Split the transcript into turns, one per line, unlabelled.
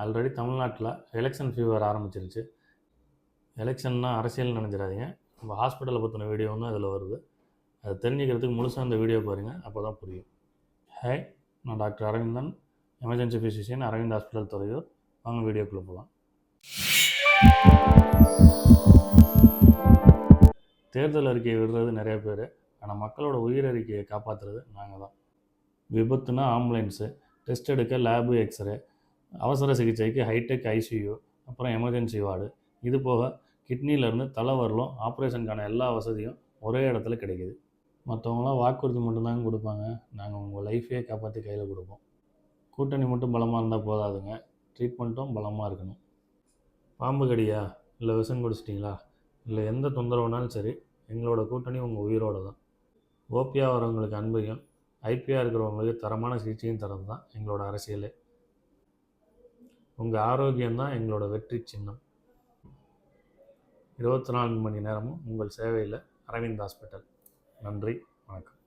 Already தமிழ்நாட்டில் election fever ஆரம்பிச்சிருச்சு. எலெக்ஷன்னா அரசியல் நினைச்சிடாதீங்க. நம்ம ஹாஸ்பிட்டலை பற்றின வீடியோ தான் இதில் வருது. அதை தெரிஞ்சுக்கிறதுக்கு முழுசாக அந்த வீடியோ பாருங்கள், அப்போ தான் புரியும். ஹாய், நான் doctor Aravindan, emergency physician, Aravind hospital Thuraiyur. வாங்க வீடியோக்குள்ளே போகலாம். தேர்தல் அறிக்கையை விடுறது நிறைய பேர், ஆனால் மக்களோட உயிர் அறிக்கையை காப்பாற்றுறது நாங்கள் தான். விபத்துனா ஆம்புலன்ஸு, டெஸ்ட் எடுக்க லேபு, எக்ஸ்ரே, அவசர சிகிச்சைக்கு ஹைடெக் ஐசியூ, அப்புறம் எமர்ஜென்சி வார்டு, இது போக கிட்னிலேருந்து தலை வரலும் ஆப்ரேஷனுக்கான எல்லா வசதியும் ஒரே இடத்துல கிடைக்கிது. மற்றவங்களாம் வாக்குறுதி மட்டும்தாங்க கொடுப்பாங்க, நாங்கள் உங்கள் லைஃபையே காப்பாற்றி கையில் கொடுப்போம். கூட்டணி மட்டும் பலமாக இருந்தால் போதாதுங்க, ட்ரீட்மெண்ட்டும் பலமாக இருக்கணும். பாம்பு கடியா, இல்லை விஷம் குடிச்சிட்டிங்களா, இல்லை எந்த தொந்தரவுனாலும் சரி, எங்களோட கூட்டணி உங்கள் உயிரோடு தான். ஓபியாக வரவங்களுக்கு அன்பையும், ஐபியாக இருக்கிறவங்களுக்கு தரமான சிகிச்சையும் தரது தான் எங்களோட அரசியலே. உங்கள் ஆரோக்கியம்தான் எங்களோட வெற்றி சின்னம். 24 மணி நேரமும் உங்கள் சேவையில் அரவிந்த் ஹாஸ்பிட்டல். நன்றி, வணக்கம்.